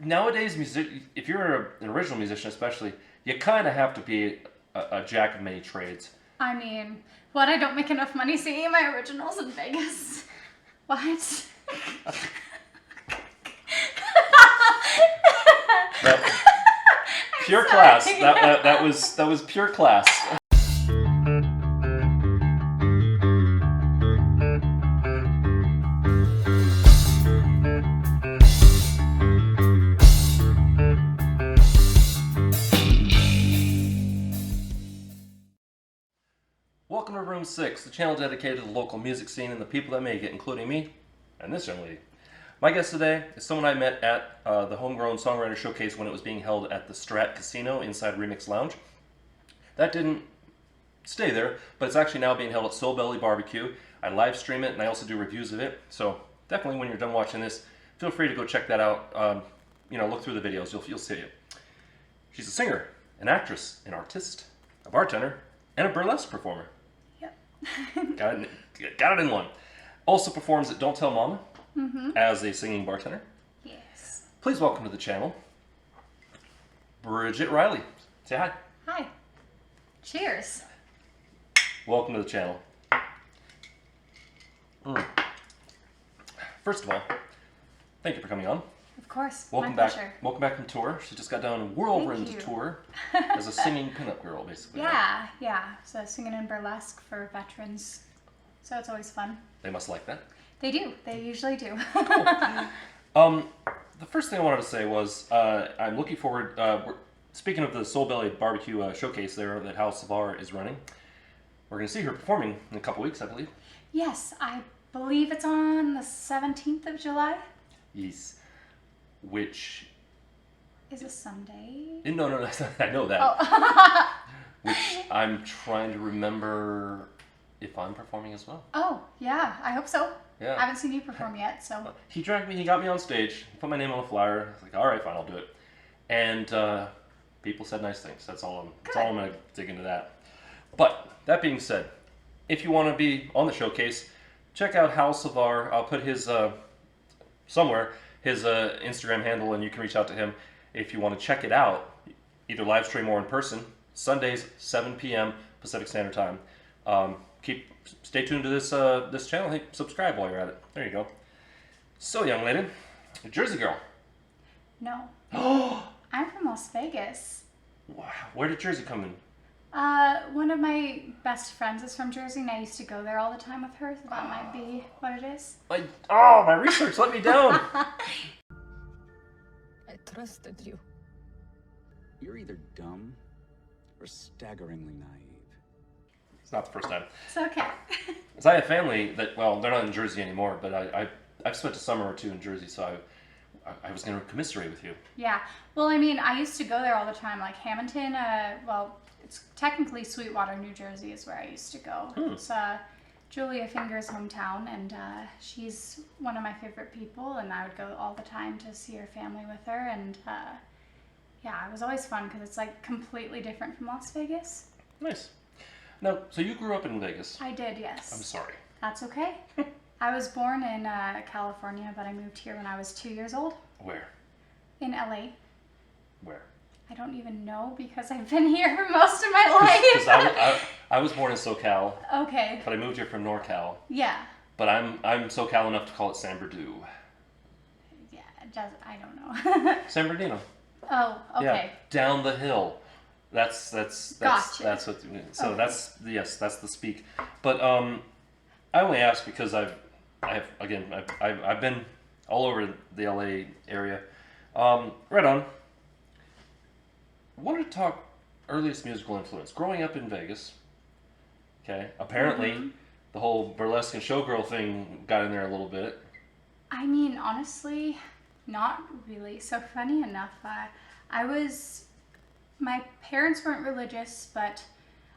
nowadays, if you're an original musician especially, you kind of have to be a jack of many trades. I mean, what? I don't make enough money singing my originals in Vegas. What? Pure sorry. class. That was pure class. Welcome to Room 6, the channel dedicated to the local music scene and the people that make it, including me and this young lady. My guest today is someone I met at the Homegrown Songwriter Showcase when it was being held at the Strat Casino inside Remix Lounge. That didn't stay there, but it's actually now being held at Soul Belly Barbecue. I live stream it and I also do reviews of it, so definitely when you're done watching this, feel free to go check that out. Look through the videos, you'll see it. She's a singer, an actress, an artist, a bartender, and a burlesque performer. Got it in one. Also performs at Don't Tell Mama as a singing bartender. Yes. Please welcome to the channel, Bridget Reilly. Say hi. Hi. Cheers. Welcome to the channel. First of all, thank you for coming on. Of course. Welcome my back. pleasure. Welcome back from tour. She just got done and whirlwind Thank you. tour as a singing pinup girl, basically. Right? Yeah. So singing in burlesque for veterans. So it's always fun. They must like that. They do. They usually do. The first thing I wanted to say was I'm looking forward. Speaking of the Soul Belly Barbecue Showcase there that House of R is running, we're going to see her performing in a couple weeks, I believe. Yes, I believe it's on the 17th of July. Yes. Which... Is a Sunday? No, I know that. Oh. Which I'm trying to remember if I'm performing as well. Oh, yeah. I hope so. Yeah. I haven't seen you perform yet, so. He got me on stage, he put my name on a flyer. I was like, all right, fine, I'll do it. And people said nice things. That's all I'm going to dig into that. But that being said, if you want to be on the showcase, check out House of R. I'll put his somewhere his Instagram handle, and you can reach out to him if you want to check it out, either live stream or in person. Sundays, 7 p.m. Pacific Standard Time. Stay tuned to this channel. Hey, subscribe while you're at it. There you go. So, young lady, a Jersey girl. No. I'm from Las Vegas. Wow. Where did Jersey come in? One of my best friends is from Jersey, and I used to go there all the time with her, so that might be what it is. My research let me down. I trusted you. You're either dumb or staggeringly naive. It's not the first time. It's okay. Because I have family that, well, they're not in Jersey anymore, but I've spent a summer or two in Jersey, so I was going to commiserate with you. Yeah. Well, I mean, I used to go there all the time, like Hamilton. It's technically Sweetwater, New Jersey is where I used to go. It's Julia Finger's hometown, and she's one of my favorite people, and I would go all the time to see her family with her, and yeah, it was always fun because it's like completely different from Las Vegas. Nice. Now, so you grew up in Vegas. I did, yes. I'm sorry. That's okay. I was born in California, but I moved here when I was 2 years old. Where? In LA. Where? I don't even know because I've been here for most of my life. Because I was born in SoCal. Okay. But I moved here from NorCal. Yeah. But I'm SoCal enough to call it San Bernardino. Yeah, it does. I don't know. San Bernardino. Oh, okay. Yeah, down the hill. That's Gotcha. That's what. So Okay. that's the speak. But I only ask because I've been all over the LA area. Right on. Wanted to talk earliest musical influence. Growing up in Vegas. Okay. Apparently, the whole burlesque and showgirl thing got in there a little bit. I mean, honestly, not really. So funny enough, my parents weren't religious, but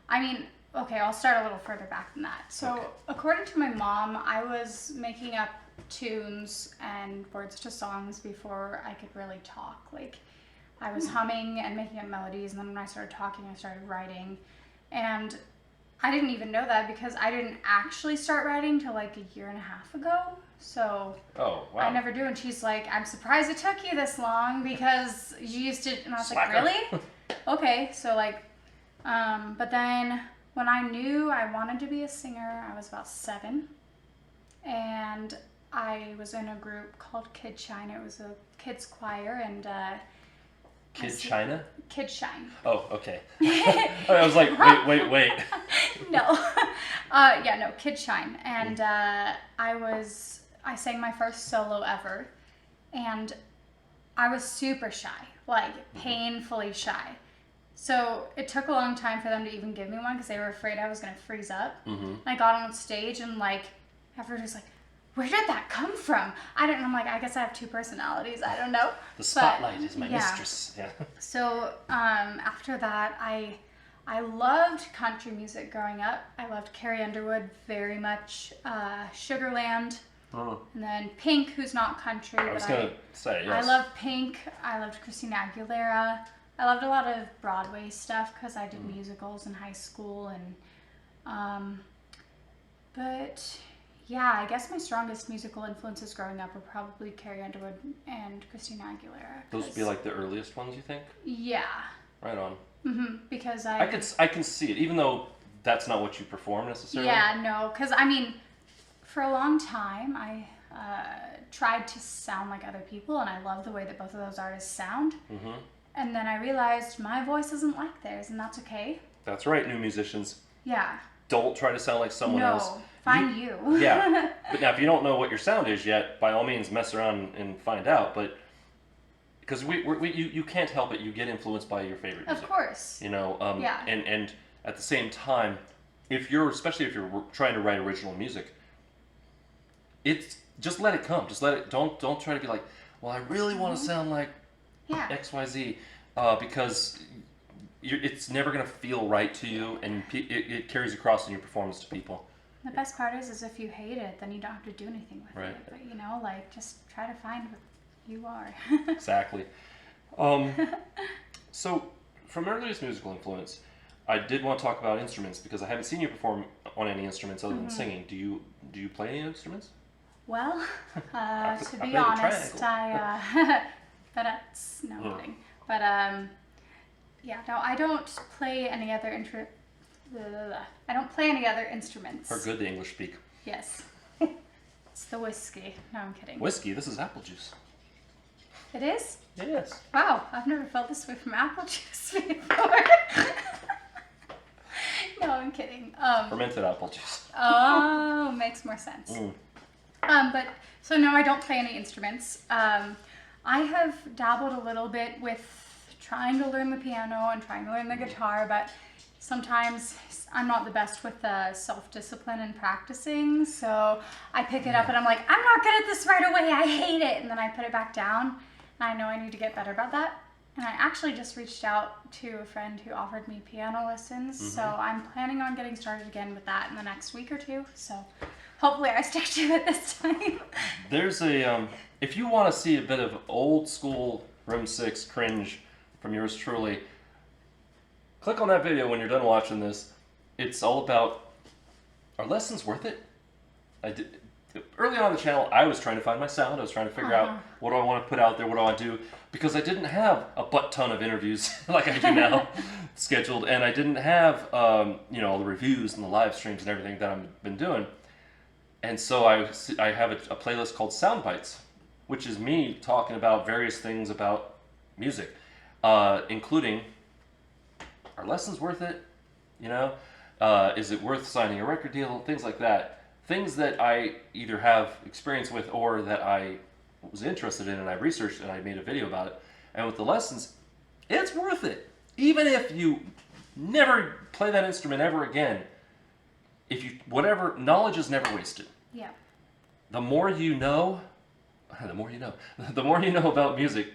I mean, okay, I'll start a little further back than that. So Okay. according to my mom, I was making up tunes and words to songs before I could really talk. Like, I was humming and making up melodies, and then when I started talking, I started writing. And I didn't even know that because I didn't actually start writing till like a year and a half ago. So Oh, wow. I never do. And she's like, I'm surprised it took you this long because you used to. And I was Slacker. like, really? Okay. So like, but then when I knew I wanted to be a singer, I was about 7. And I was in a group called Kid Shine. It was a kids choir and Kid China? Kid Shine. Oh, okay. I was like, wait. No. No, Kid Shine. And I sang my first solo ever. And I was super shy, like painfully shy. So it took a long time for them to even give me one because they were afraid I was going to freeze up. And I got on stage and like, everyone was like, where did that come from? I'm like, I guess I have 2 personalities. I don't know. The spotlight is my mistress. Yeah. So after that, I loved country music growing up. I loved Carrie Underwood very much, Sugarland, and then Pink, who's not country. I was going to say, yes. I love Pink. I loved Christina Aguilera. I loved a lot of Broadway stuff because I did musicals in high school. And but yeah, I guess my strongest musical influences growing up were probably Carrie Underwood and Christina Aguilera. Those would be like the earliest ones, you think? Yeah. Right on. Because I can see it, even though that's not what you perform necessarily. Yeah, no, because I mean, for a long time, I tried to sound like other people, and I love the way that both of those artists sound. And then I realized my voice isn't like theirs, and that's okay. That's right, new musicians. Yeah. Don't try to sound like someone else. Find you. Yeah. But now, if you don't know what your sound is yet, by all means, mess around and find out. But because you can't help it, you get influenced by your favorite music. Of course. You know. Yeah. And at the same time, especially if you're trying to write original music, it's just let it come. Just let it. Don't try to be like, well, I really want to sound like XYZ, because it's never going to feel right to you, and it carries across in your performance to people. The best part is if you hate it, then you don't have to do anything with it. But you know, like, just try to find what you are. Exactly. So, from earliest musical influence, I did want to talk about instruments because I haven't seen you perform on any instruments other than singing. Do you play any instruments? Well, to I be play the honest, triangle. but that's no I'm kidding. But yeah, no, I don't play any other I don't play any other instruments. Or good to English speak. Yes. It's the whiskey. No, I'm kidding. Whiskey? This is apple juice. It is? It is. Wow, I've never felt this way from apple juice before. No, I'm kidding. Fermented apple juice. Oh, makes more sense. But so no, I don't play any instruments. I have dabbled a little bit with trying to learn the piano and trying to learn the guitar, but sometimes I'm not the best with self-discipline and practicing, so I pick it up and I'm like, I'm not good at this right away, I hate it, and then I put it back down, and I know I need to get better about that. And I actually just reached out to a friend who offered me piano lessons, so I'm planning on getting started again with that in the next week or 2, so hopefully I stick to it this time. There's a, if you want to see a bit of old school Room 6 cringe from yours truly, click on that video when you're done watching this. It's all about, are lessons worth it? Early on in the channel, I was trying to find my sound. I was trying to figure out what do I want to put out there, what do I do, because I didn't have a butt ton of interviews like I do now scheduled, and I didn't have all the reviews and the live streams and everything that I've been doing. And so I have a playlist called Sound Bites, which is me talking about various things about music, including, are lessons worth it? Is it worth signing a record deal? Things like that. Things that I either have experience with or that I was interested in and I researched and I made a video about it. And with the lessons, it's worth it. Even if you never play that instrument ever again, knowledge is never wasted. Yeah. The more you know about music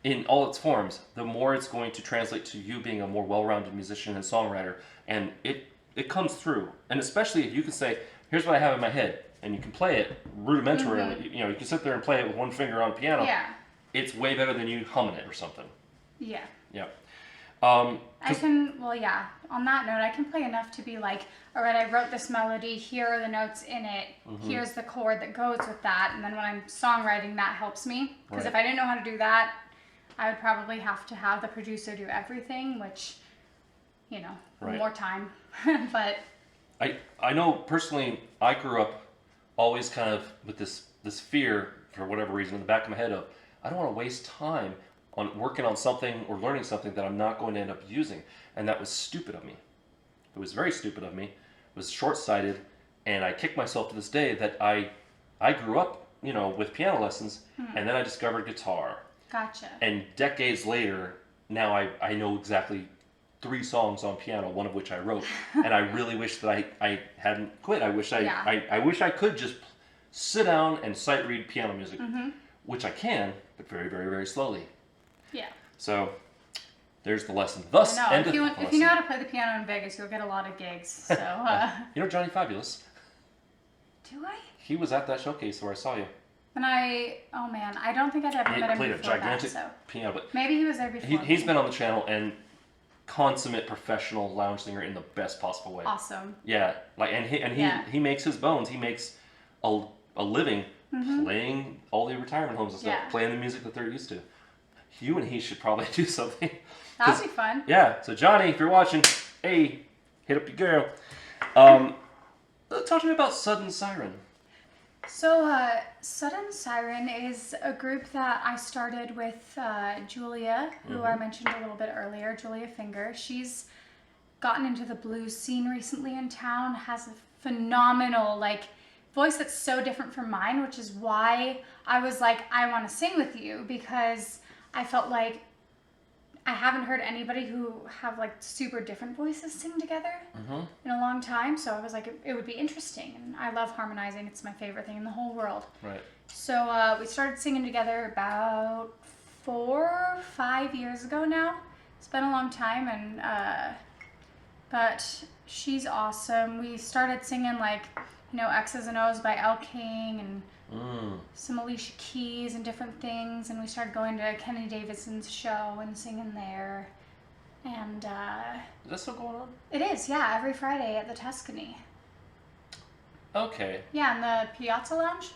in all its forms, the more it's going to translate to you being a more well-rounded musician and songwriter. And it comes through. And especially if you can say, here's what I have in my head, and you can play it rudimentarily. You can sit there and play it with one finger on a piano. Yeah. It's way better than you humming it or something. Yeah. Yeah. I can, well, yeah, on that note, I can play enough to be like, all right, I wrote this melody, here are the notes in it, here's the chord that goes with that, and then when I'm songwriting, that helps me. Because if I didn't know how to do that, I would probably have to have the producer do everything, which, you know, more time. But I know personally, I grew up always kind of with this fear, for whatever reason, in the back of my head of, I don't want to waste time on working on something or learning something that I'm not going to end up using. And that was stupid of me. It was very stupid of me. It was short-sighted. And I kick myself to this day that I grew up, you know, with piano lessons, and then I discovered guitar. Gotcha. And decades later, now I know exactly 3 songs on piano, one of which I wrote. And I really wish that I hadn't quit. I wish I wish I could just sit down and sight read piano music, which I can, but very, very, very slowly. Yeah. So there's the lesson. Thus endeth the lesson. If you know how to play the piano in Vegas, you'll get a lot of gigs. So you know Johnny Fabulous? Do I? He was at that showcase where I saw you. And oh man, I don't think I'd ever met him played before a gigantic that, so piano, but maybe he was there before. he's been on the channel and consummate professional lounge singer in the best possible way. Awesome. Yeah, like he makes his bones. He makes a living playing all the retirement homes and stuff, playing the music that they're used to. You and he should probably do something. That'd be fun. Yeah. So Johnny, if you're watching, hey, hit up your girl. Talk to me about Sudden Siren. So Sudden Siren is a group that I started with Julia, who I mentioned a little bit earlier, Julia Finger. She's gotten into the blues scene recently in town, has a phenomenal voice that's so different from mine, which is why I was like, I want to sing with you, because I felt like I haven't heard anybody who have super different voices sing together in a long time. So I was like, it would be interesting. And I love harmonizing. It's my favorite thing in the whole world. Right. So we started singing together about 4 or 5 years ago now. It's been a long time, and but she's awesome. We started singing X's and O's by Elle King and some Alicia Keys and different things, and we started going to Kenny Davidson's show and singing there. And is that still going on? It is, yeah, every Friday at the Tuscany. Okay. Yeah, in the Piazza Lounge.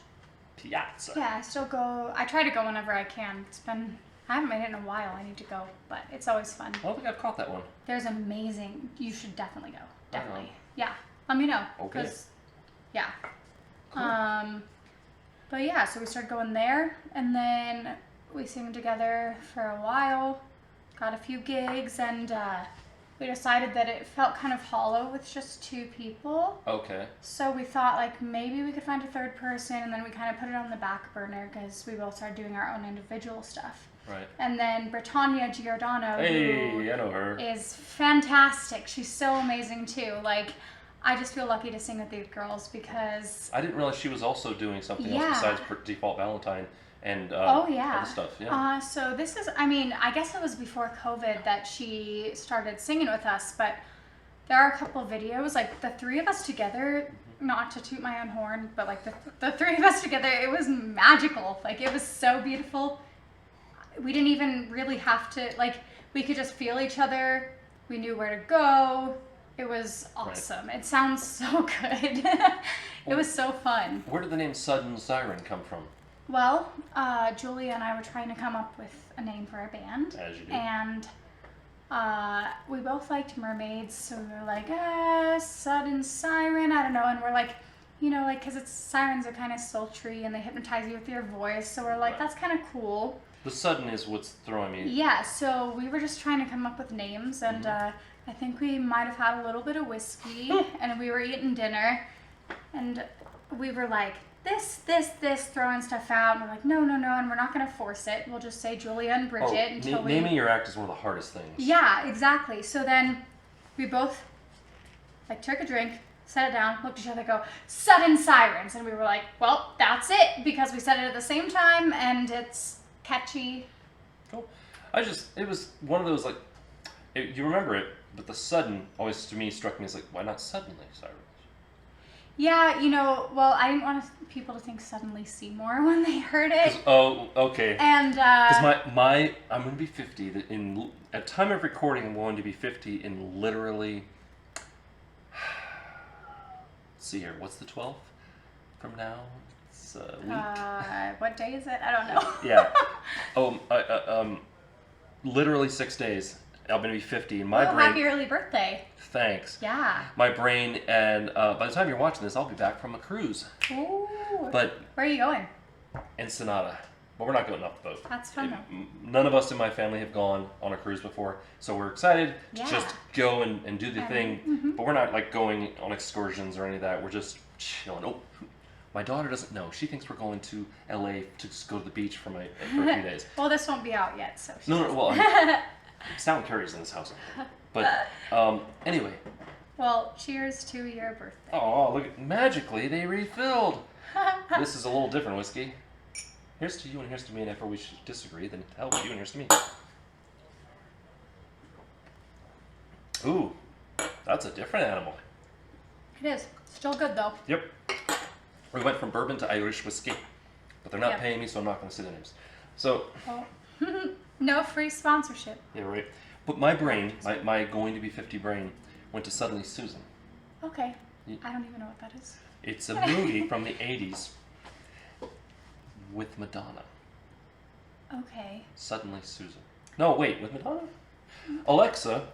Piazza. Yeah, I still go. I try to go whenever I can. I haven't made it in a while. I need to go, but it's always fun. I don't think I've caught that one. There's amazing. You should definitely go. Definitely. Yeah. Let me know. Okay. Yeah. Cool. But yeah, so we started going there, and then we sang together for a while, got a few gigs, and we decided that it felt kind of hollow with just 2 people. Okay. So we thought maybe we could find a third person, and then we kind of put it on the back burner because we both started doing our own individual stuff. Right. And then Britannia Giordano, hey, I know her, is fantastic. She's so amazing too. I just feel lucky to sing with these girls because I didn't realize she was also doing something else besides Default Valentine and other stuff. Yeah. So this is, I guess it was before COVID that she started singing with us, but there are a couple of videos, the 3 of us together, not to toot my own horn, but the 3 of us together, it was magical. It was so beautiful. We didn't even really have to, we could just feel each other. We knew where to go. It was awesome. Right. It sounds so good. It was so fun. Where did the name Sudden Siren come from? Well, Julia and I were trying to come up with a name for our band. As you do. And we both liked mermaids, so we were like, Sudden Siren, I don't know. And we're like, because sirens are kind of sultry and they hypnotize you with your voice. So we're like, that's kind of cool. The sudden is what's throwing me. Yeah, so we were just trying to come up with names, and I think we might have had a little bit of whiskey, and we were eating dinner, and we were like, this, throwing stuff out, and we're like, no, and we're not going to force it. We'll just say Julia and Bridget until naming your act is one of the hardest things. Yeah, exactly. So then we both, took a drink, set it down, looked at each other, go, Sudden Sirens, and we were like, well, that's it, because we said it at the same time, and it's catchy. Cool. It was one of those, you remember it, but the sudden always to me struck me as why not suddenly sirens? Yeah, you know, well, I didn't want people to think Suddenly Seymour when they heard it. Oh, okay. And, Because I'm going to be 50. At time of recording, I'm going to be 50 in literally... Let's see here. What's the 12th from now? It's a week. what day is it? I don't know. Yeah. Oh, literally 6 days. I'm going to be 50. And my brain... happy early birthday. Thanks. Yeah. My brain, and by the time you're watching this, I'll be back from a cruise. Ooh. But Where are you going? Ensenada. But we're not going off the boat. That's fun, though. None of us in my family have gone on a cruise before, so we're excited to Yeah. just go and do the thing. Mm-hmm. But we're not like going on excursions or any of that. We're just chilling. Oh, my daughter doesn't know. She thinks we're going to LA to just go to the beach for a few days. Well, this won't be out yet, so. No. Well, sound carries in this house. But anyway. Well, cheers to your birthday. Oh, look! Magically, they refilled. This is a little different whiskey. Here's to you and here's to me, and if we should disagree, then hell with you and here's to me. Ooh, that's a different animal. It is. Still good, though. Yep. We went from bourbon to Irish whiskey, but they're not Yep. paying me, so I'm not going to say their names. So, Oh. No free sponsorship. yeah, right. But my brain, my going to be 50 brain, went to Suddenly Susan. Okay. Ye- I don't even know what that is. It's a movie from the 80s with Madonna. Okay. Suddenly Susan. No, wait, with Madonna? Alexa,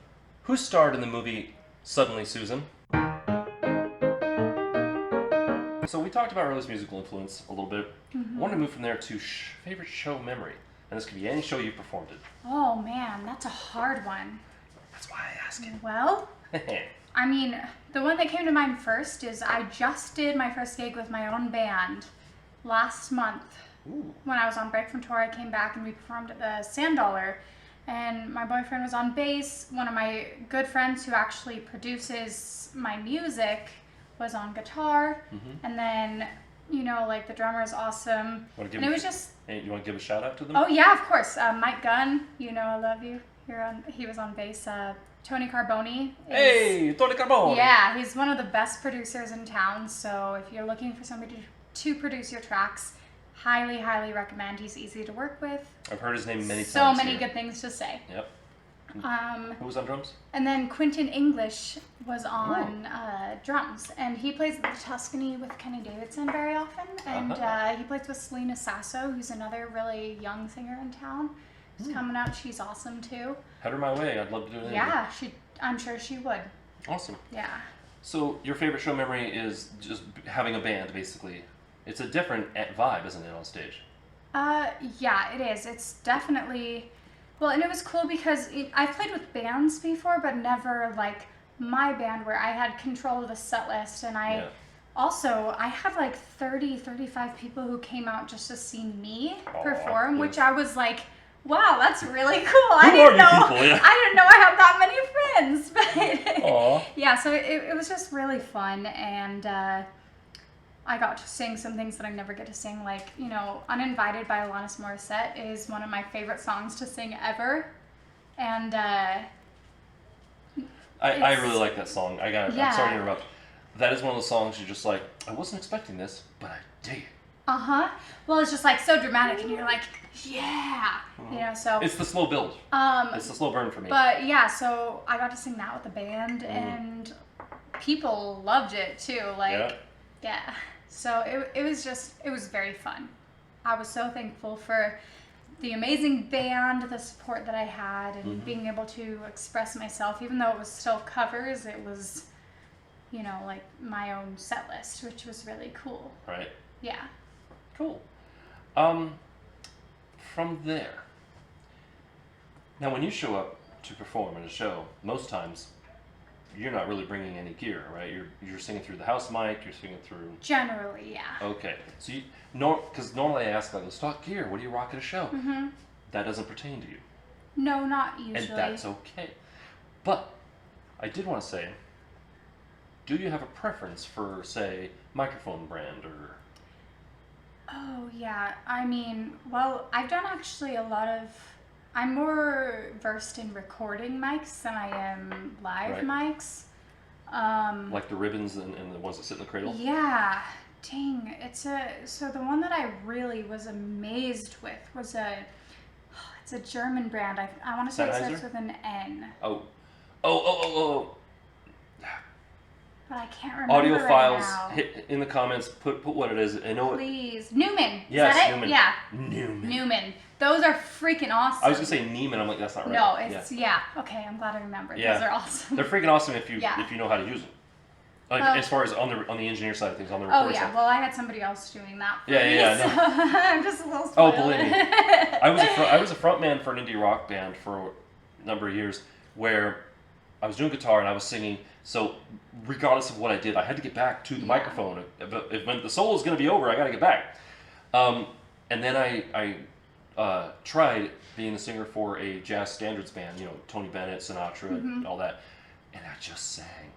who starred in the movie Suddenly Susan? So we talked about earliest musical influence a little bit. I want to move from there to favorite show memory. And this could be any show you've performed in. Oh, man, that's a hard one. That's why I ask Well, it. I mean, the one that came to mind first is I just did my first gig with my own band last month. Ooh. When I was on break from tour, I came back and we performed at the Sand Dollar. And my boyfriend was on bass. One of my good friends who actually produces my music was on guitar. And then, you know, like the drummer is awesome. And it was just... Hey, you want to give a shout out to them? Oh, yeah, of course. Mike Gunn, you know I love you. He was on bass. Tony Carboni. Hey, Tony Carbone! Yeah, he's one of the best producers in town. So if you're looking for somebody to produce your tracks, highly, highly recommend. He's easy to work with. I've heard his name many times. So many here. good things to say. Yep. Who was on drums? And then Quentin English was on drums, and he plays the Tuscany with Kenny Davidson very often, and he plays with Selena Sasso, who's another really young singer in town. Who's coming out. She's awesome too. Head her my way. I'd love to do it. Yeah, I'm sure she would. Awesome. Yeah. So your favorite show memory is just having a band, basically. It's a different vibe, isn't it, on stage? Yeah, it is. It's definitely... Well, and it was cool because I've played with bands before, but never like my band where I had control of the set list. And I had like 35 people who came out just to see me perform, which I was like, wow, that's really cool. I didn't know I had that many friends. But yeah, so it was just really fun. And I got to sing some things that I never get to sing, like, you know, Uninvited by Alanis Morissette is one of my favorite songs to sing ever. And I really like that song. I'm sorry to interrupt. That is one of those songs you're just like, I wasn't expecting this, but I dig it. Well, it's just like so dramatic, and you're like, yeah. You know, so it's the slow build. It's the slow burn for me. But yeah, so I got to sing that with the band, and people loved it too. Like, yeah. So it was very fun. I was so thankful for the amazing band, the support that I had, and being able to express myself, even though it was still covers, it was, you know, like my own set list, which was really cool. Right. Yeah. Cool. From there, now when you show up to perform in a show, most times you're not really bringing any gear, right? You're singing through the house mic, you're singing through... Generally, yeah. Okay. So because normally I ask, like, the stock gear, what do you rock at a show? That doesn't pertain to you. No, not usually. And that's okay. But I did want to say, do you have a preference for, say, microphone brand or... Oh, yeah. I mean, well, I've done actually a lot of... I'm more versed in recording mics than I am live mics. Like the ribbons and the ones that sit in the cradle? Yeah. Dang. So the one that I really was amazed with was it's a German brand. I want to say it Sennheiser? starts with an N. Oh. But I can't remember Audiophiles, right now. hit in the comments, put what it is. I know it. Please. Newman. Yes, Is that it? Newman. Yeah. Newman. Newman. Those are freaking awesome. I was going to say Neiman. I'm like, that's not right. No, it's, yeah. Okay, I'm glad I remembered. Yeah. Those are awesome. They're freaking awesome if you know how to use them. Like, as far as on the engineer side of things, on the recording side. Well, I had somebody else doing that for me, No. so I'm just a little spoiled. Oh, believe me. I was a front man for an indie rock band for a number of years where I was doing guitar and I was singing. So regardless of what I did, I had to get back to the microphone. When the solo is going to be over, I got to get back. And then I tried being the singer for a jazz standards band, Tony Bennett, Sinatra, and all that. And I just sang.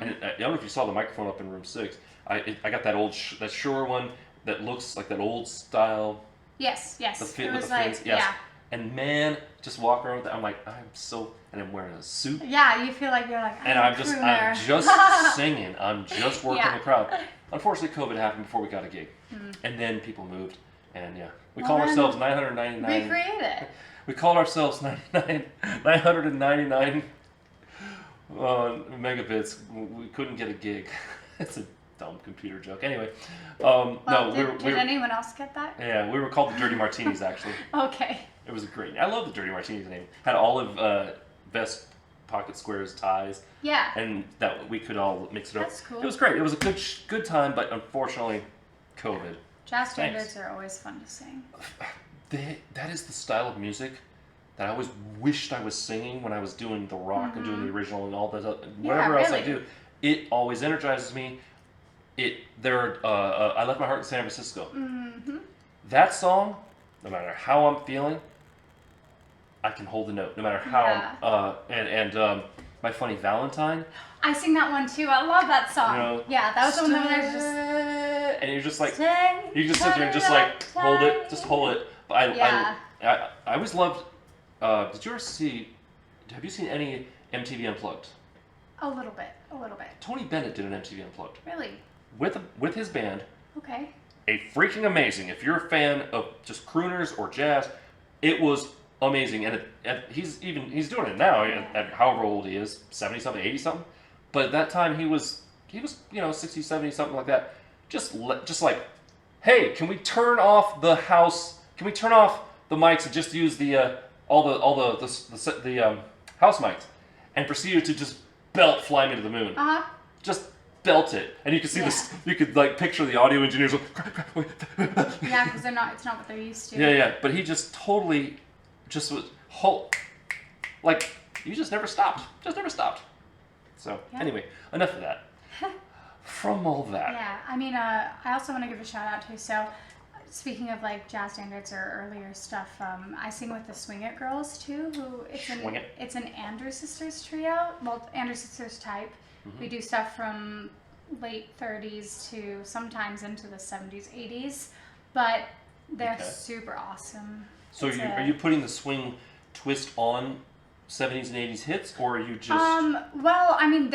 And I don't know if you saw the microphone up in room 6. I got that old, that Shure one that looks like that old style. Yes. The fit It with was the fins. Yes. yeah. And man, just walking around with that, I'm like, and I'm wearing a suit. Yeah, you feel like you're like, I'm just singing. I'm just working the crowd. Unfortunately, COVID happened before we got a gig. And then people moved. And we called ourselves 999. Recreate it. We called ourselves 999 megabits. We couldn't get a gig. It's a dumb computer joke. Anyway, Did anyone else get that? Yeah, we were called the Dirty Martinis, actually. Okay. It was great. I love the Dirty Martinis name. Had olive vest, pocket squares, ties. Yeah. And that we could all mix it up. That's cool. It was great. It was a good time, but unfortunately, COVID. Jazz standards are always fun to sing. That is the style of music that I always wished I was singing when I was doing the rock and doing the original and all that. Whatever else I do, it always energizes me. I Left My Heart in San Francisco. That song, no matter how I'm feeling, I can hold the note. No matter how My Funny Valentine. I sing that one too. I love that song. Yeah, that was the one that was just. And you're just like, you just sit there and just like hold it. But I always loved. Have you seen any MTV Unplugged? A little bit. Tony Bennett did an MTV Unplugged. Really? With his band. Okay. A freaking amazing. If you're a fan of just crooners or jazz, it was amazing. And he's doing it now at however old he is, 70 something, 80 something. But at that time he was 60, 70 something like that. Just like, hey, can we turn off the house? Can we turn off the mics and just use the all the house mics? And proceeded to just belt Fly Me to the Moon. Just belt it, and you could see this. You could like picture the audio engineers. Yeah, because it's not what they're used to. Yeah. But he just totally, just was like you just never stopped. So anyway, enough of that. From all that. Yeah, I mean, I also want to give a shout out to. So, speaking of like jazz standards or earlier stuff, I sing with the Swing It Girls too. It's an Andrews Sisters trio. Well, Andrews Sisters type. We do stuff from late 30s to sometimes into the 70s, 80s, but they're super awesome. So are you putting the swing twist on 70s and 80s hits, or are you just... Well, I mean,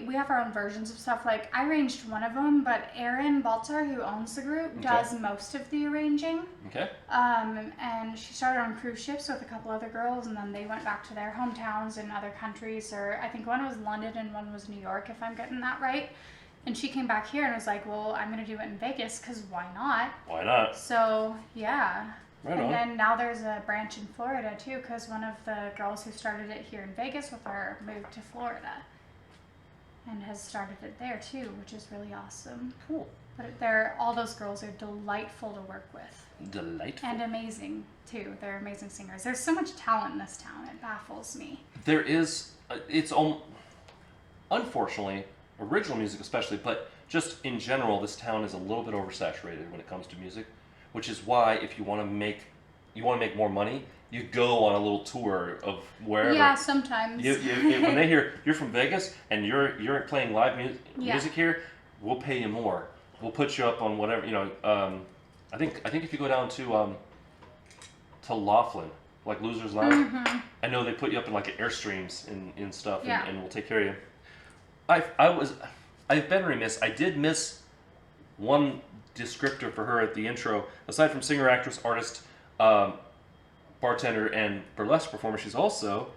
we have our own versions of stuff. Like, I arranged one of them, but Erin Baltar, who owns the group, does most of the arranging. Okay. And she started on cruise ships with a couple other girls, and then they went back to their hometowns in other countries, or I think one was London and one was New York, if I'm getting that right. And she came back here and was like, well, I'm going to do it in Vegas, because why not? Why not? So, yeah. Right on. And then now there's a branch in Florida too, because one of the girls who started it here in Vegas with her moved to Florida and has started it there too, which is really awesome. Cool. But all those girls are delightful to work with. Delightful. And amazing too. They're amazing singers. There's so much talent in this town. It baffles me. There is. Unfortunately, original music especially, but just in general, this town is a little bit oversaturated when it comes to music. Which is why, if you want to make more money, you go on a little tour of wherever. Yeah, sometimes. When they hear you're from Vegas and you're playing live music here, we'll pay you more. We'll put you up on whatever I think if you go down to Laughlin, like Losers Lounge, I know they put you up in like Airstreams and stuff, and we'll take care of you. I've been remiss. I did miss one descriptor for her at the intro. Aside from singer, actress, artist, bartender, and burlesque performer, she's also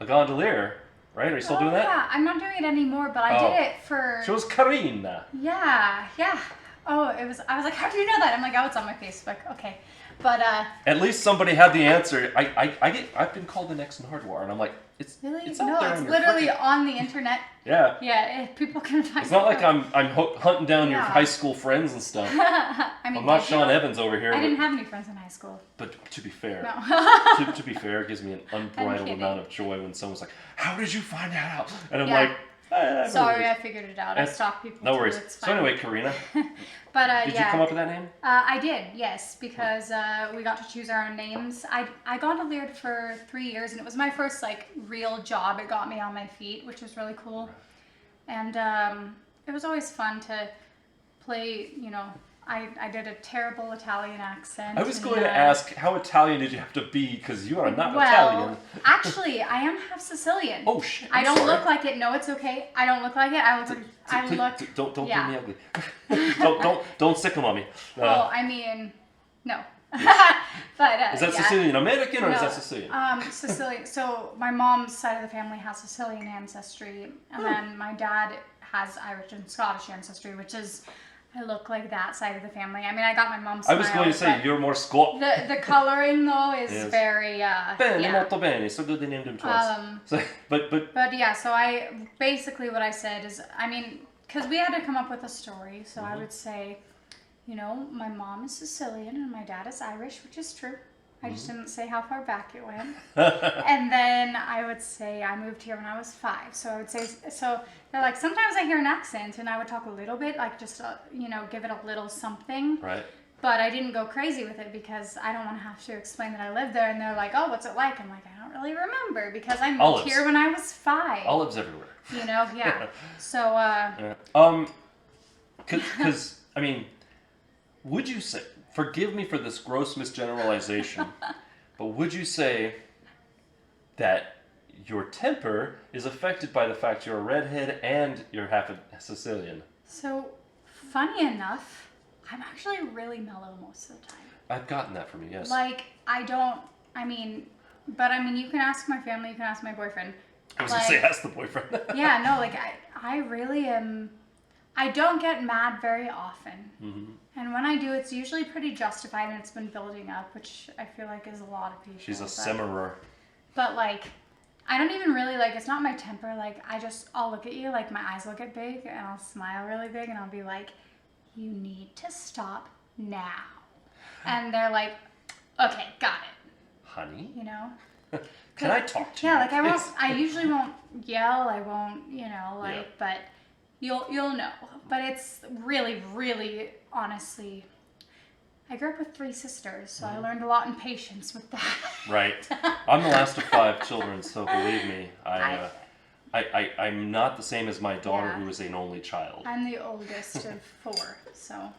a gondolier. Right? Are you still doing that? Yeah, I'm not doing it anymore, but I did it for. She was Karina. Yeah. Oh, it was. I was like, how do you know that? I'm like, oh, it's on my Facebook. Okay, but At least somebody had the answer. I've been called the next Nardwar, and I'm like, it's really it's out no, there it's on your literally frickin- on the internet. Yeah. Yeah, people can find. It's not like I'm hunting down your Yeah. high school friends and stuff. I mean, I'm not Sean Evans over here. I didn't have any friends in high school. But to be fair, No. to be fair, it gives me an unbridled kidding. amount of joy when someone's like, "How did you find that out?" And I'm Yeah. like, I've Sorry, I heard figured it out. I That's- stalk people. no too, worries." It's So fine. anyway, Karina, But did yeah. you come up with that name? I did, yes, because we got to choose our own names. I gondoliered for 3 years, and it was my first like real job. It got me on my feet, which was really cool. And it was always fun to play. You know, I did a terrible Italian accent. I was and, going to ask, how Italian did you have to be? Because you are not Well, Italian. actually, I am half Sicilian. Oh shit! I I'm don't sorry. look like it. No, it's okay. I don't look like it. I look like Please, don't yeah. do me ugly. don't sickle on me. Well, I mean, no. But Is that yeah. Sicilian American or is No, that Sicilian? Sicilian. So my mom's side of the family has Sicilian ancestry, and then my dad has Irish and Scottish ancestry, which is I look like that side of the family. I mean, I got my mom's I smile. was going to say but you're more Scot. the coloring though is Yes. very Bene, yeah. molto bene. So good they named him twice. So, but But yeah, so I basically what I said is, I mean, because we had to come up with a story, so I would say, you know, my mom is Sicilian and my dad is Irish, which is true. I just didn't say how far back it went. And then I would say I moved here when I was 5. So I would say, so they're like, sometimes I hear an accent and I would talk a little bit, like just, you know, give it a little something. right. But I didn't go crazy with it because I don't want to have to explain that I live there. And they're like, oh, what's it like? I'm like, I don't really remember because I moved Olives. here when I was 5. Olives everywhere. You know, yeah. So, Yeah. Because I mean, would you say? Forgive me for this gross misgeneralization, but would you say that your temper is affected by the fact you're a redhead and you're half a Sicilian? so funny enough, I'm actually really mellow most of the time. I've gotten that from you, yes. Like, I mean, you can ask my family, you can ask my boyfriend. I was going to say, ask the boyfriend. Yeah, no, like, I really am, I don't get mad very often. Mm-hmm. And when I do, it's usually pretty justified and it's been building up, which I feel like is a lot of people. She's a but- simmerer. But like, I don't even really like, it's not my temper. Like, I'll look at you, like my eyes will get big and I'll smile really big and I'll be like, you need to stop now. And they're like, okay, got it. Honey, You know? can I talk to you? Yeah, like please? I usually won't yell. I won't, you know, like, Yeah. but you'll know. But it's really, really, honestly, I grew up with 3 sisters, so I learned a lot in patience with that. Right. I'm the last of 5 children, so believe me, I'm not the same as my daughter, Yeah. who is an only child. I'm the oldest of 4, so.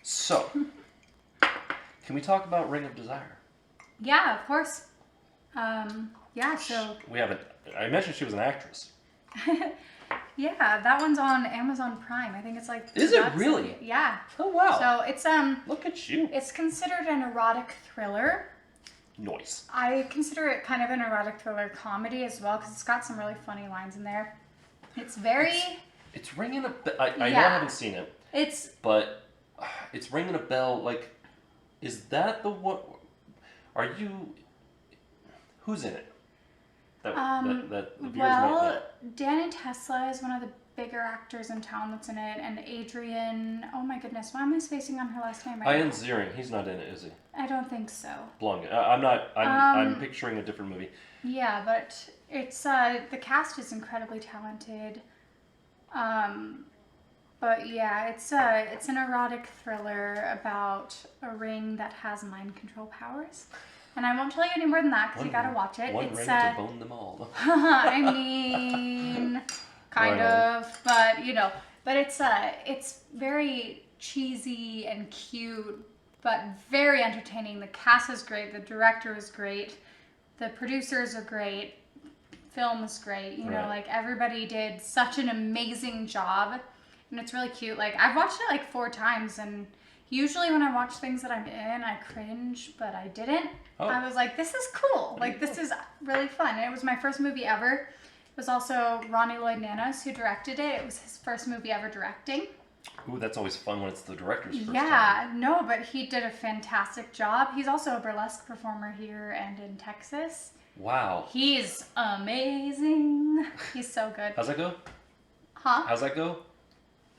So, can we talk about Ring of Desire? Yeah, of course. Yeah, so. We haven't. I mentioned she was an actress. Yeah, that one's on Amazon Prime. I think it's like. Is it $2. really? Yeah. Oh wow! So it's Look at you. It's considered an erotic thriller. Noise. I consider it kind of an erotic thriller comedy as well because it's got some really funny lines in there. It's very. It's ringing a bell. I know I Yeah. haven't seen it, It's. but it's ringing a bell. Like, is that the what? Are you? Who's in it? That the viewers might know. Well, Danny Tesla is one of the bigger actors in town that's in it, and Adrian. Oh my goodness, why am I spacing on her last name right Ian now? Ziering. He's not in it, is he? I don't think so. Blonde. I'm not. I'm picturing a different movie. Yeah, but it's the cast is incredibly talented. But yeah, it's an erotic thriller about a ring that has mind control powers. And I won't tell you any more than that because you gotta watch it. One It's ring to bone them all. I mean, kind Right of, but you know, but it's very cheesy and cute, but very entertaining. The cast is great, the director is great, the producers are great. film was great. You know, Right. like everybody did such an amazing job, and it's really cute. Like I've watched it like 4 times, and usually when I watch things that I'm in, I cringe, but I didn't. Oh. I was like, this is cool. Like this is really fun. And it was my first movie ever. It was also Ronnie Lloyd Nanas who directed it. It was his first movie ever directing. Ooh, that's always fun when it's the director's first time. Yeah, no, but he did a fantastic job. He's also a burlesque performer here and in Texas. Wow. He's amazing. He's so good. How's that go? Huh? How's that go?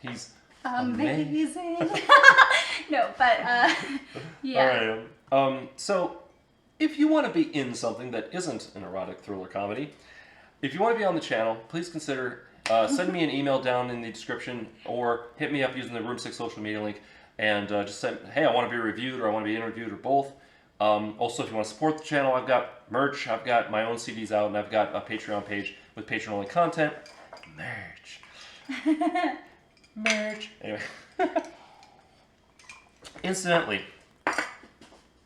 He's Amazing. No, but yeah. All right. So, if you want to be in something that isn't an erotic thriller comedy, if you want to be on the channel, please consider send me an email down in the description or hit me up using the Room 6 social media link and just say, hey, I want to be reviewed or I want to be interviewed or both. Also, if you want to support the channel, I've got merch, I've got my own CDs out, and I've got a Patreon page with Patreon-only content. Merch. Merch. Anyway. Incidentally,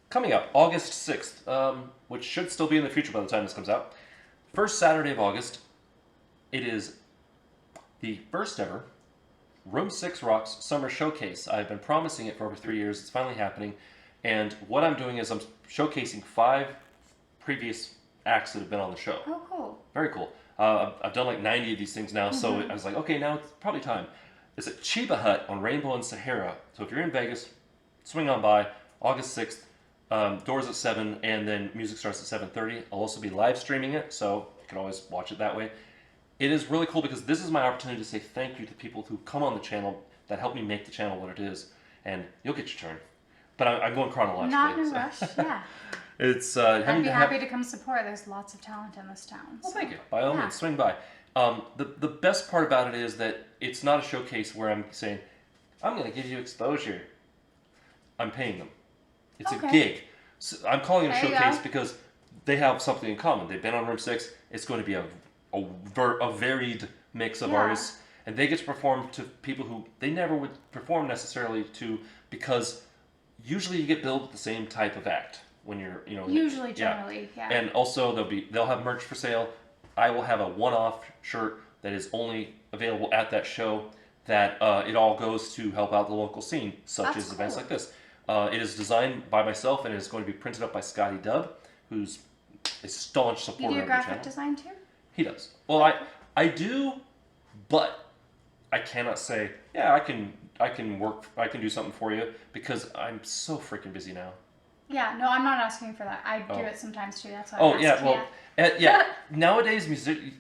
coming up August 6th, which should still be in the future by the time this comes out, first Saturday of August, it is the first ever Room 6 Rocks Summer Showcase. I've been promising it for over 3 years. It's finally happening. And what I'm doing is I'm showcasing 5 previous acts that have been on the show. Oh, cool. Very cool. I've done like 90 of these things now, so I was like, okay, now it's probably time. It's at Chiba Hut on Rainbow and Sahara. So if you're in Vegas, swing on by. August 6th, doors at 7, and then music starts at 7:30. I'll also be live streaming it, so you can always watch it that way. It is really cool because this is my opportunity to say thank you to people who come on the channel that help me make the channel what it is, and you'll get your turn. But I'm going chronologically. Not in a so. rush, yeah. It's I'd be happy to come support. There's lots of talent in this town. Well, so. thank you. By all Yeah. means, swing by. The best part about it is that it's not a showcase where I'm saying, I'm going to give you exposure. I'm paying them. It's a Okay. gig. So I'm calling it a There you showcase go. because they have something in common. They've been on Room 6. It's going to be a varied mix of Yeah. artists. And they get to perform to people who they never would perform necessarily to, because usually you get billed with the same type of act when you're, Usually, yeah. generally, yeah. And also they'll have merch for sale. I will have a one-off shirt that is only available at that show. That it all goes to help out the local scene, such That's as events cool. like this. It is designed by myself and it is going to be printed up by Scotty Dubb, who's a staunch You supporter do of the graphic channel. design too? He does. Well, I do, but I cannot say, yeah, I can do something for you because I'm so freaking busy now. Yeah, no, I'm not asking for that. I do Oh. it sometimes too. That's why Oh I yeah, asked. well, yeah. Nowadays,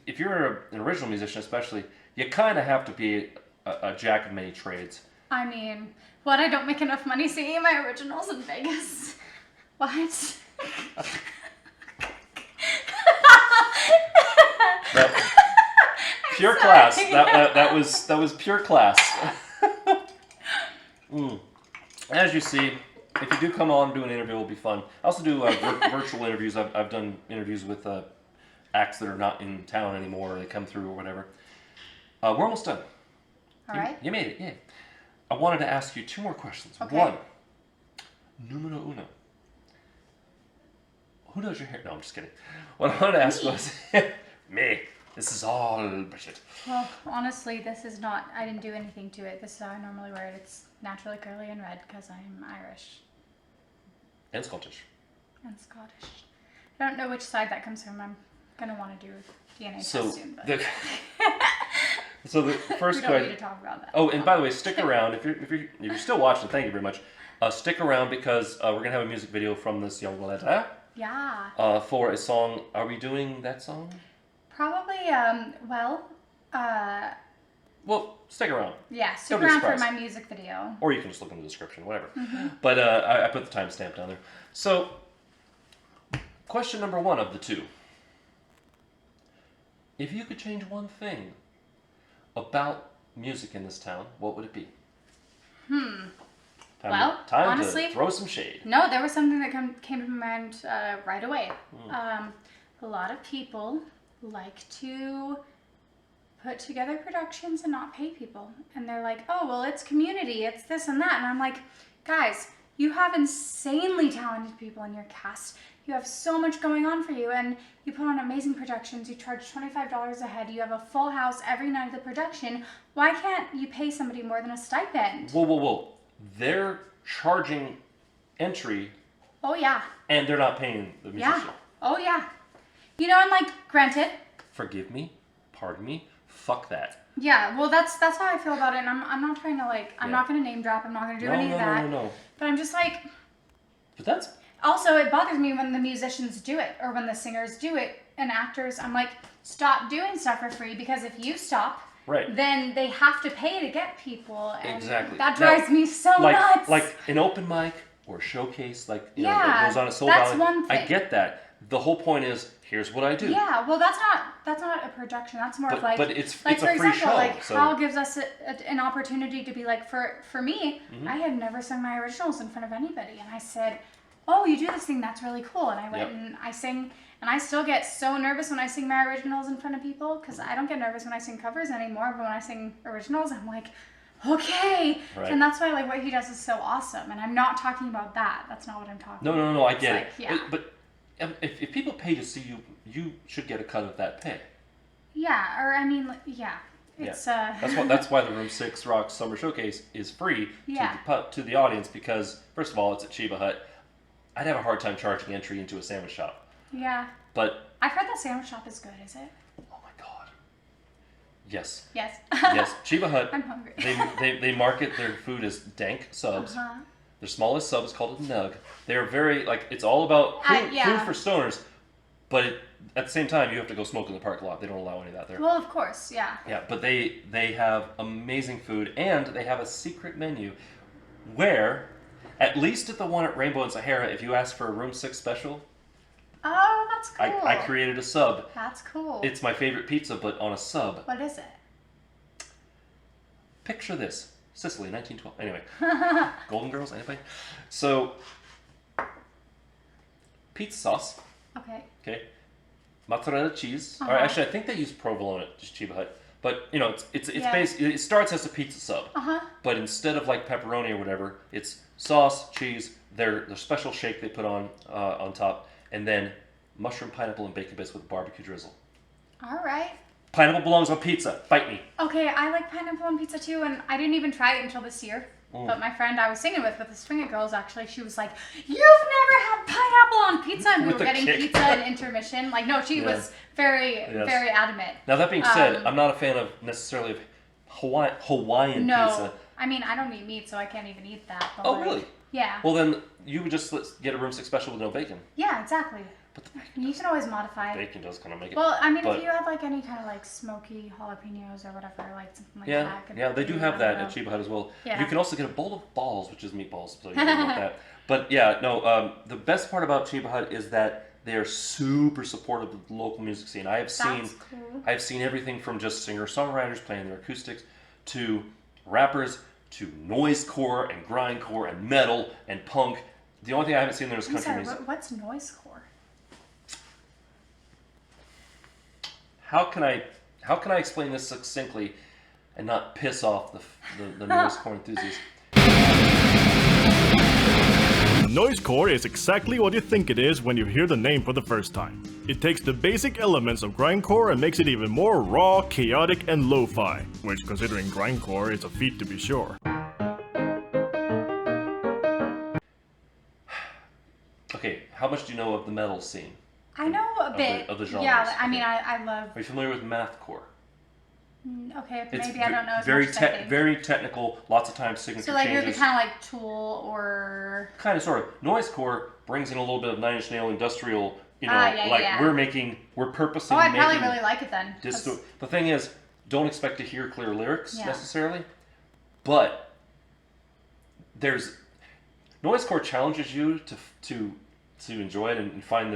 if you're an original musician, especially, you kind of have to be a jack of many trades. I mean, what? I don't make enough money singing my originals in Vegas. What? Pure sorry. class. That was pure class. As you see, if you do come on and do an interview, it'll be fun. I also do virtual interviews. I've done interviews with acts that are not in town anymore, or they come through or whatever. We're almost done. All right. You made it, yeah. I wanted to ask you 2 more questions. Okay. 1, numero uno. Who does your hair? No, I'm just kidding. What I wanted to ask was, me. This is all Bridget. Well, honestly, this is not. I didn't do anything to it. This is how I normally wear it. It's naturally curly and red because I'm Irish And Scottish. and Scottish. I don't know which side that comes from. I'm gonna want to do a DNA So test soon, but the first we don't need question. to talk about that. Oh, and by the way, stick around if you're still watching. Thank you very much. Stick around because we're gonna have a music video from this young lady Yeah. for a song. Are we doing that song? Probably. Well, stick around, Yeah. Stick Don't be around for surprised. my music video. or you can just look in the description, whatever. But I put the timestamp down there. So, question number 1 of the 2. If you could change one thing about music in this town, what would it be? Time honestly, to throw some shade. No, there was something that came to my mind right away. Hmm. A lot of people like to put together productions and not pay people. And they're like, oh, well, it's community, it's this and that. And I'm like, guys, You have insanely talented people in your cast. You have so much going on for you, and you put on amazing productions. You charge $25 a head. You have a full house every night of the production. Why can't you pay somebody more than a stipend? Whoa. They're charging entry. Oh, yeah. And they're not paying the musician. Yeah. Oh, yeah. You know, and like, granted. Forgive me. Pardon me. Fuck that. Yeah, well, that's how I feel about it, and I'm not trying to, like, I'm not going to name drop. I'm not going to do any of that. No. But I'm just like... But that's... Also, it bothers me when the musicians do it, or when the singers do it, and actors. I'm like, stop doing stuff for free, because if you stop, then they have to pay to get people, and that drives me so nuts. Like an open mic or showcase, like, you know, that goes on a sold out. That's one thing. I get that. The whole point is, here's what I do. Yeah, well, that's not a production. That's more of like... But it's like, a for free example, show. like, So. Hal gives us an opportunity to be like, for me, I had never sung my originals in front of anybody, and I said... Oh, you do this thing, that's really cool. And I went and I sing, and I still get so nervous when I sing my originals in front of people, because I don't get nervous when I sing covers anymore, but when I sing originals, I'm like, okay. Right. And that's why, like, what he does is so awesome. And I'm not talking about that. That's not what I'm talking about. No, I get like, it. Yeah. But if people pay to see you, you should get a cut of that pay. Yeah, or I mean, yeah. It's, That's why the Room 6 Rock Summer Showcase is free to the audience, because, first of all, it's at Chiba Hut. I'd have a hard time charging entry into a sandwich shop. Yeah. But I've heard that sandwich shop is good, is it? Oh my god. Yes. Yes. Yes. Chiba Hut. I'm hungry. They market their food as dank subs. Their smallest sub is called a nug. They're very, like, it's all about food for stoners, but at the same time, you have to go smoke in the parking lot. They don't allow any of that there. Well, of course, yeah. Yeah, but they have amazing food, and they have a secret menu where, at least at the one at Rainbow and Sahara, if you ask for a Room 6 special... Oh, that's cool. I created a sub. That's cool. It's my favorite pizza, but on a sub. What is it? Picture this. Sicily, 1912. Anyway. Golden Girls, anybody? So, pizza sauce. Okay. Mozzarella cheese. Or actually, I think they use provolone at just Chiba Hut. But, you know, it's basically, it starts as a pizza sub. But instead of like pepperoni or whatever, it's sauce, cheese, their special shake they put on top, and then mushroom, pineapple, and bacon bits with a barbecue drizzle. All right. Pineapple belongs on pizza. Fight me. Okay, I like pineapple on pizza too, and I didn't even try it until this year. But my friend I was singing with the Swing It Girls, actually, she was like, "You've never had pineapple on pizza?" And we were getting pizza and intermission. Like, no, she was very adamant. Now, that being said, I'm not a fan of necessarily of Hawaiian pizza. I mean, I don't eat meat, so I can't even eat that. But Oh, really? Yeah. Well, then you would just get a Room 6 special with no bacon. Yeah, exactly. But the You can always modify. bacon does kind of make it. Well, I mean, if you had like any kind of like smoky jalapenos or whatever, like something like that. Yeah, they do have that at Chiba Hut as well. Yeah. You can also get a bowl of balls, which is meatballs, so you can want that. But yeah, no, the best part about Chiba Hut is that they are super supportive of the local music scene. I have seen everything from just singer-songwriters playing their acoustics to rappers to noisecore and grindcore and metal and punk. The only thing I haven't seen there is country music. What's noisecore? How can I explain this succinctly and not piss off the noisecore enthusiasts? Noisecore is exactly what you think it is when you hear the name for the first time. It takes the basic elements of grindcore and makes it even more raw, chaotic, and lo-fi, which, considering grindcore, is a feat to be sure. Okay, how much do you know of the metal scene? I know a bit. Of the genres. Yeah, I mean, I love... Are you familiar with mathcore? Okay, It's maybe I don't know as very much as I think. very technical, lots of times signature So like changes. it would be kind of like Tool or... Kind of, sort of. Noisecore brings in a little bit of Nine Inch Nail industrial, you know, yeah. we're purposely Oh, I'd making... probably really like it then. The thing is, don't expect to hear clear lyrics necessarily, but there's... Noisecore challenges you to enjoy it and find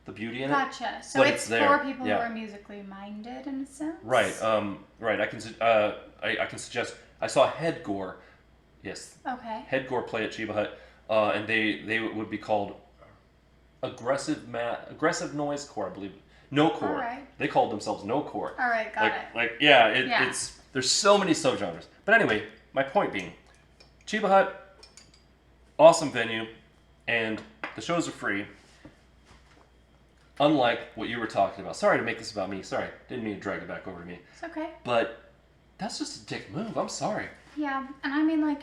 the beauty in it. Gotcha. So but it's there. for people who are musically minded in a sense? Right. Right. I can suggest. I saw Headgore. Yes. Okay. Headgore play at Chiba Hut, and they would be called aggressive noisecore, I believe. No-core. All right. They called themselves no-core. All right. Got it. It's there's so many subgenres. But anyway, my point being, Chiba Hut, awesome venue, and the shows are free. Unlike what you were talking about. Sorry to make this about me. Sorry. Didn't mean to drag it back over to me. It's okay. But that's just a dick move. I'm sorry. Yeah, and I mean, like,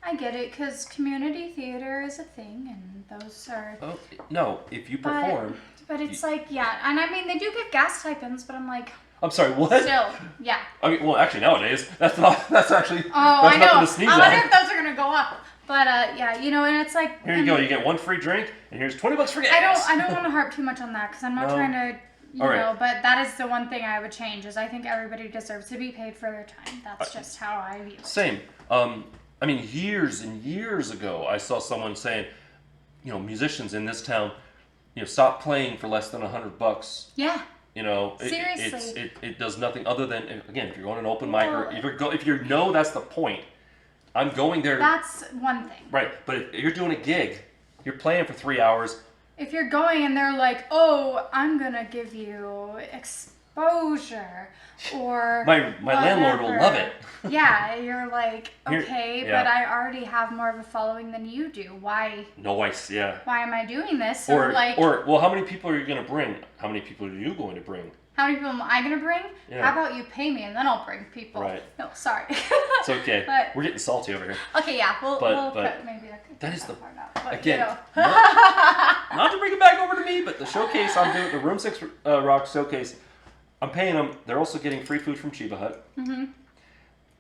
I get it, because community theater is a thing, and those are... Oh, no. If you perform... But it's like, yeah, and I mean, they do give gas stipends, but I'm like... I'm sorry, what? Still, yeah. I mean, well, actually, nowadays, that's actually... Oh, that's I know. nothing to sneeze I wonder at. if those are going to go up. But, yeah, you know, and it's like... Here you go. You get one free drink, and here's $20 for gas. I don't want to harp too much on that, because I'm not trying to... You know, but that is the one thing I would change, is I think everybody deserves to be paid for their time. That's just how I view it. Same. I mean, years and years ago, I saw someone saying, you know, musicians in this town, you know, stop playing for less than $100. Yeah. You know, Seriously. it does nothing other than, again, if you're going to an open mic, or if you know that's the point, I'm going there. That's one thing. Right, but if you're doing a gig, you're playing for 3 hours. If you're going and they're like, oh, I'm going to give you exposure, or My landlord will love it. Yeah, you're like, okay, yeah. but I already have more of a following than you do. Why? No, yeah. Why am I doing this? Or well, how many people are you going to bring? How many people are you going to bring? How many people am I going to bring? Yeah. How about you pay me and then I'll bring people? Right. No, sorry. It's okay. But, we're getting salty over here. okay, yeah, we'll But put maybe that is the part out. But, again. You know. Not to bring it back over to me, but the showcase I'm doing, the Room 6 Rock showcase, I'm paying them. They're also getting free food from Chiba Hut. Mm-hmm.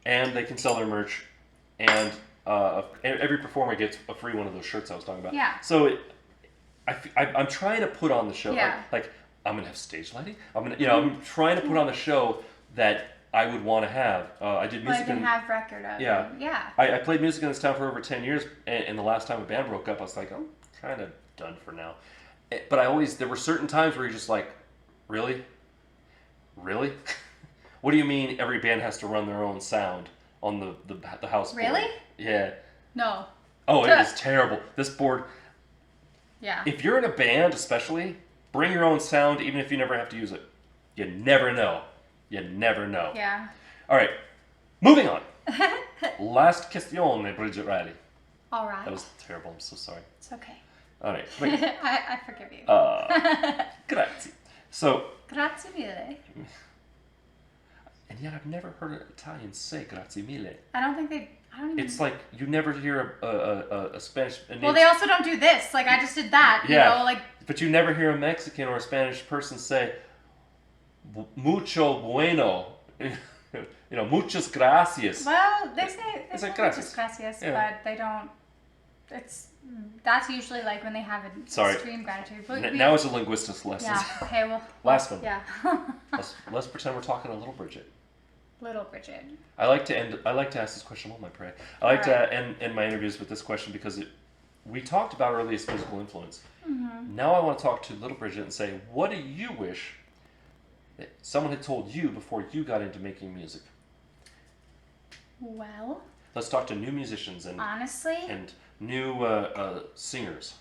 And they can sell their merch. And every performer gets a free one of those shirts I was talking about. Yeah. So I'm trying to put on the show. Yeah. Like, I'm going to have stage lighting. I'm trying to put on the show that I would want to have. I did music. Well, I can have record of. Yeah. Yeah. I played music in this town for over 10 years, and the last time a band broke up, I was like, I'm kind of done for now. But there were certain times where you're just like, really? Really? What do you mean every band has to run their own sound on the house board? Really? Yeah. No. Oh, it was terrible. This board, Yeah. if you're in a band especially, bring your own sound even if you never have to use it. You never know. You never know. Yeah. All right, moving on. Last question, Bridget Reilly. All right. That was terrible. I'm so sorry. It's okay. All right. Wait. I forgive you. Grazie. So, Grazie mille. and yet I've never heard an Italian say grazie mille. I don't even... It's like you never hear a Spanish... Well, they also don't do this. Like, I just did that, you know, like... But you never hear a Mexican or a Spanish person say, mucho bueno, you know, muchas gracias. Well, they say like muchas gracias. gracias, Yeah. but they don't... That's usually like when they have an extreme gratitude. But Now it's a linguistics lesson. Yeah, okay, well... Last one. Yeah. Let's pretend we're talking to Little Bridget. Little Bridget. I like to ask this question. Oh my pray! I like to end my interviews with this question because we talked about earliest musical influence. Mm-hmm. Now I want to talk to Little Bridget and say, what do you wish that someone had told you before you got into making music? Well... Let's talk to new musicians honestly... and new singers.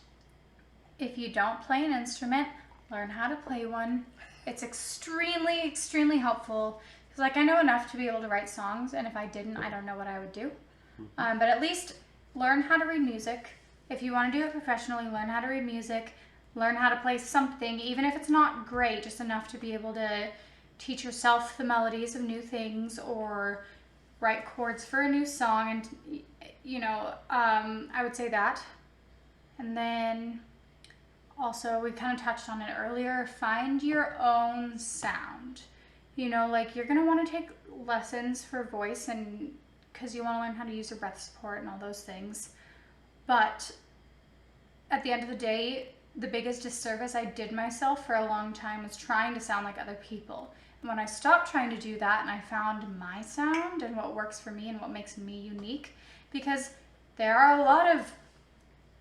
If you don't play an instrument, learn how to play one. It's extremely, extremely helpful. Because, like, I know enough to be able to write songs, and if I didn't, I don't know what I would do. But at least learn how to read music. If you want to do it professionally, learn how to read music. Learn how to play something, even if it's not great, just enough to be able to teach yourself the melodies of new things or write chords for a new song. And, you know, I would say that. And then also, we kind of touched on it earlier, find your own sound. You know, like, you're going to want to take lessons for voice, and because you want to learn how to use your breath support and all those things. But at the end of the day, the biggest disservice I did myself for a long time was trying to sound like other people. And when I stopped trying to do that and I found my sound and what works for me and what makes me unique, because there are a lot of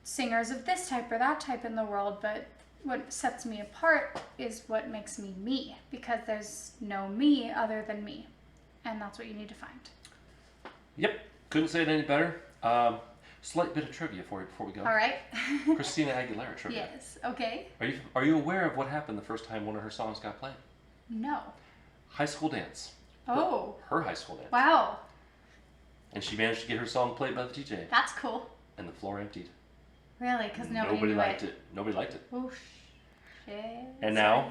singers of this type or that type in the world, but what sets me apart is what makes me me, because there's no me other than me, and that's what you need to find. Yep, couldn't say it any better. Slight bit of trivia for you before we go. All right. Christina Aguilera trivia. Yes. Okay. Are you aware of what happened the first time one of her songs got played? No. High School Dance. Oh. Her high school dance. Wow. And she managed to get her song played by the DJ. That's cool. and the floor emptied. Really? Because nobody knew liked it. Nobody liked it. Oh, shit. And now,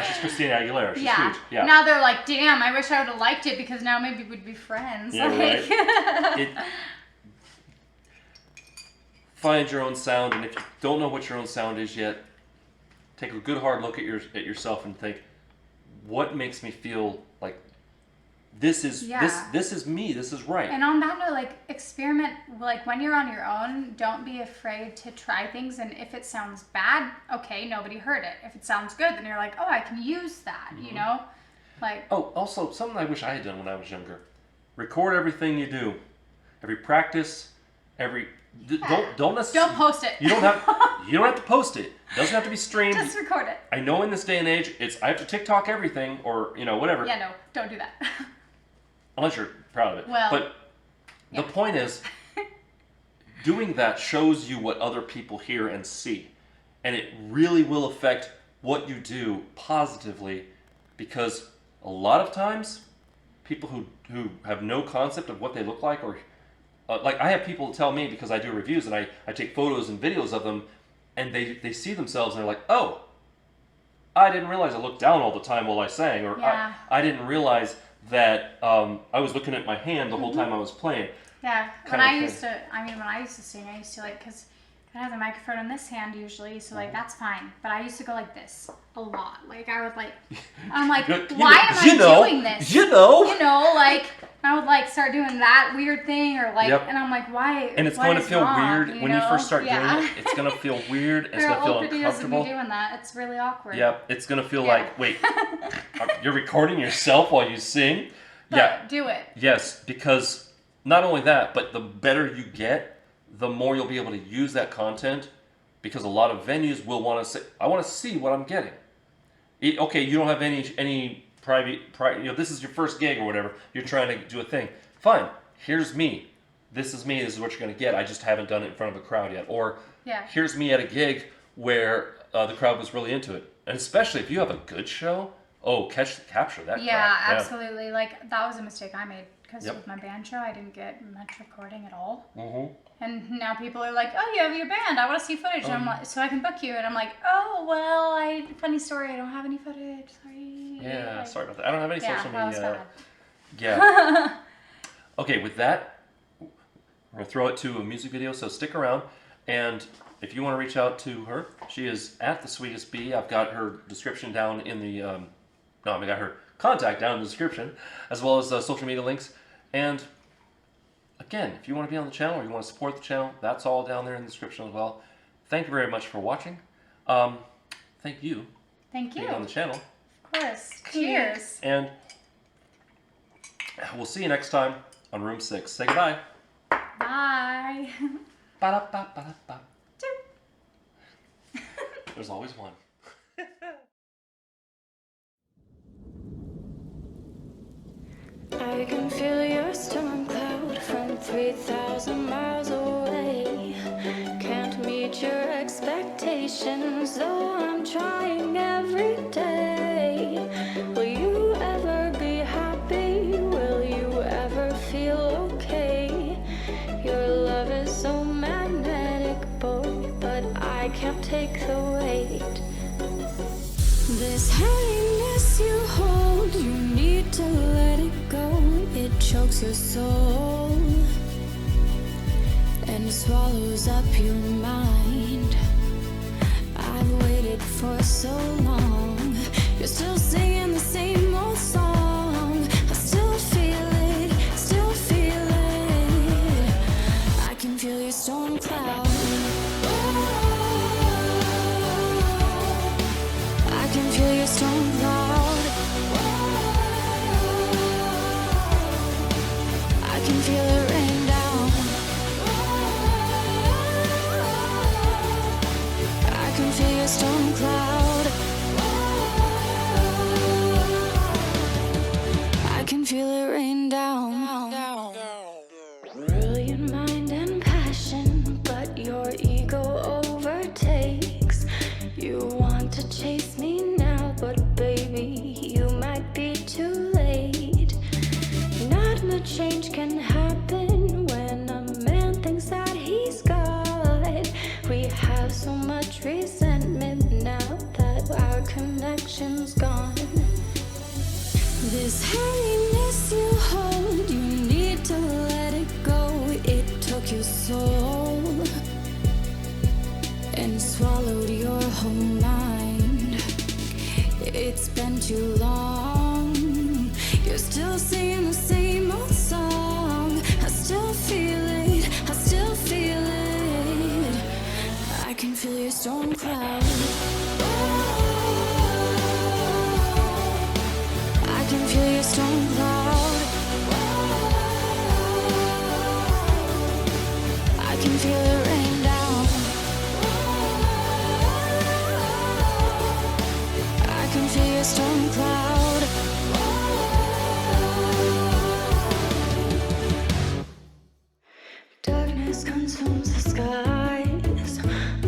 she's Christina Aguilera. She's yeah. huge. Yeah. Now they're like, damn, I wish I would have liked it because now maybe we'd be friends. Yeah, like, right. Find your own sound, and if you don't know what your own sound is yet, take a good hard look at yourself and think, what makes me feel like this is this is me, this is right. And on that note, like, experiment, like, when you're on your own, don't be afraid to try things, and if it sounds bad, okay, nobody heard it. If it sounds good, then you're like, oh, I can use that, you know? Like, oh, also, something I wish I had done when I was younger. Record everything you do. Every practice, don't necessarily... Don't post it. You don't have to post it. It doesn't have to be streamed. Just record it. I know in this day and age, I have to TikTok everything, or, whatever. Yeah, no, don't do that. Unless you're proud of it. Well, but the point is, doing that shows you what other people hear and see. And it really will affect what you do positively, because a lot of times, people who have no concept of what they look like, or like I have people tell me, because I do reviews and I take photos and videos of them, and they see themselves and they're like, oh, I didn't realize I looked down all the time while I sang, or I didn't realize that I was looking at my hand the whole time I was playing. Yeah, when I used to sing, I used to, like, because I have the microphone in this hand usually, so, like, that's fine. But I used to go like this a lot. Like, I would, like, I'm like, why am I doing this? Like, I would, like, start doing that weird thing, or, like, and I'm like, why? And it's going to feel weird when you first start doing it. It's going to feel weird. It's going to feel uncomfortable. Videos of me doing that. It's really awkward. Yep. It's going to feel like, wait, you're recording yourself while you sing? But do it. Yes, because not only that, but the better you get, the more you'll be able to use that content, because a lot of venues will want to say, I want to see what I'm getting. Okay, you don't have any private, this is your first gig or whatever, you're trying to do a thing. Fine, here's me. This is me, this is what you're going to get. I just haven't done it in front of a crowd yet. Or here's me at a gig where the crowd was really into it. And especially if you have a good show, capture that crowd. Yeah, absolutely. Like, that was a mistake I made, because with my band show, I didn't get much recording at all. Mm-hmm. And now people are like, oh, you have your band, I want to see footage, and I'm like, so I can book you. And I'm like, oh, well, funny story, I don't have any footage, sorry. Yeah, sorry about that. I don't have any social media. That was bad. Yeah. Okay, with that, we're going to throw it to a music video, so stick around. And if you want to reach out to her, she is at The Sweetest Bee. I've got her description down in the, I've got her contact down in the description, as well as social media links. And again, if you want to be on the channel or you want to support the channel, that's all down there in the description as well. Thank you very much for watching. Thank you. Thank you. Being on the channel. Of course. Cheers. And we'll see you next time on Room 6. Say goodbye. Bye. Ba-da-ba-ba-ba. There's always one. I can feel your storm cloud from 3,000 miles away. Can't meet your expectations, though I'm trying every day. Will you ever be happy? Will you ever feel okay? Your love is so magnetic, boy, but I can't take the weight. This happiness you hold, you need to let it go. It chokes your soul and swallows up your mind. I've waited for so long. You're still singing the same old song. I still feel it, still feel it. I can feel your storm cloud. I can feel your storm cloud. I can feel it rain down. I can feel your storm cloud. I can feel it rain down. Brilliant mind and passion, but your ego overtakes. You want to chase me now, but baby, you might be too late. Not much change can happen when a man thinks that he's happiness you hold, you need to let it go. It took your soul and swallowed your whole mind. It's been too long. You're still singing the same old song. I still feel it, I still feel it. I can feel your storm cloud. I can feel your storm cloud. I can feel it rain down. I can feel your storm cloud. Darkness consumes the skies.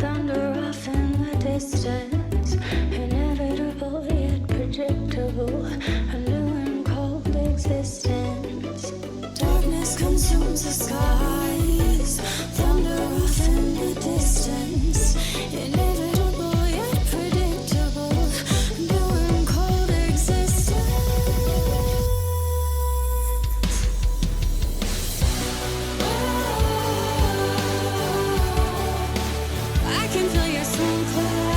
Thunder off in the distance. Inevitable yet predictable. A new and cold existence. Darkness consumes the skies. Thunder off in the distance. Inevitable yet predictable. A new and cold existence. I can feel your storm cloud.